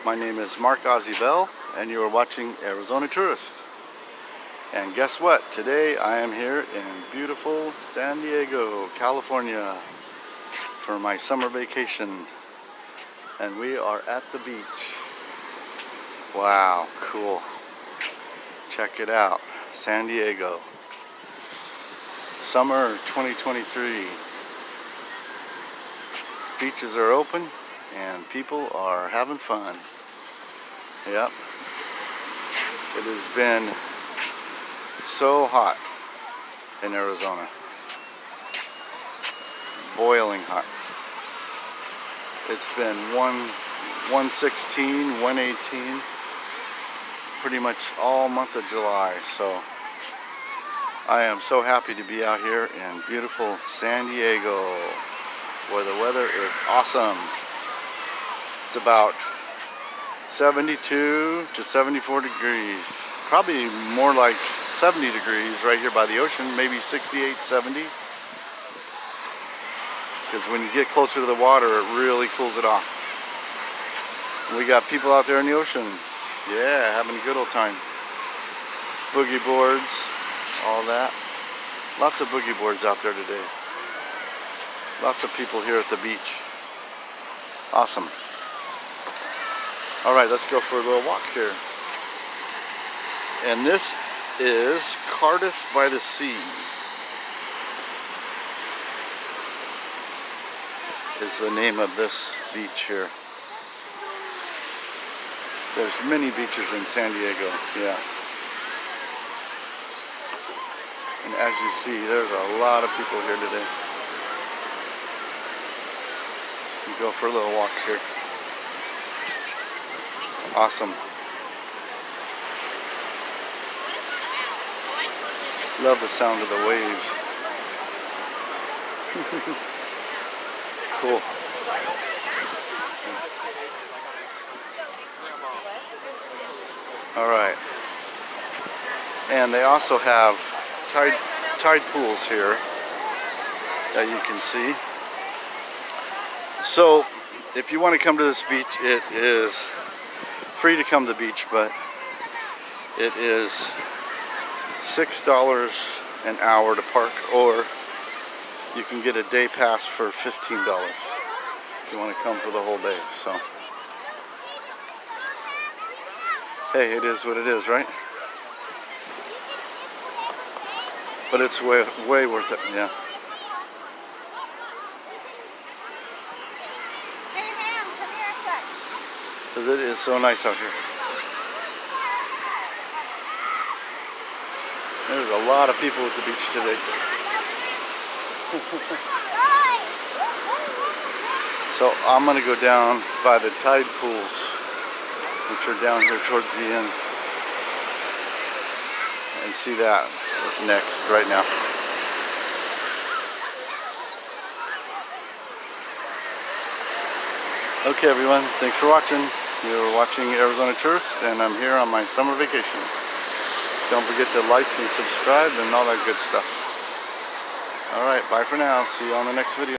My name is Mark Ozzie Bell, and you are watching Arizona Tourist. And guess what? Today I am here in beautiful San Diego, California for my summer vacation. And we are at the beach. Wow, cool. Check it out. San Diego. Summer 2023. Beaches are open and people are having fun. Yep. It has been so hot in Arizona. Boiling hot. It's been 116, 118 pretty much all month of July. So I am so happy to be out here in beautiful San Diego where the weather is awesome. It's about 72 to 74 degrees. Probably more like 70 degrees right here by the ocean, maybe 68, 70. Because when you get closer to the water, it really cools it off. We got people out there in the ocean. Yeah, having a good old time. Boogie boards, all that. Lots of boogie boards out there today. Lots of people here at the beach. Awesome. All right, let's go for a little walk here. And this is Cardiff by the Sea. Is the name of this beach here. There's many beaches in San Diego, yeah. And as you see, there's a lot of people here today. You go for a little walk here. Awesome. Love the sound of the waves. Cool. All right. And they also have tide pools here that you can see. So if you want to come to this beach, it is free to come to the beach, but it is $6 an hour to park, or you can get a day pass for $15 if you want to come for the whole day. So hey, it is what it is, right? But it's way worth it, yeah. Because it is so nice out here. There's a lot of people at the beach today. So I'm going to go down by the tide pools, which are down here towards the end, and see that next right now. Okay everyone, thanks for watching. You're watching Arizona Tourist, and I'm here on my summer vacation. Don't forget to like and subscribe and all that good stuff. Alright, bye for now. See you on the next video.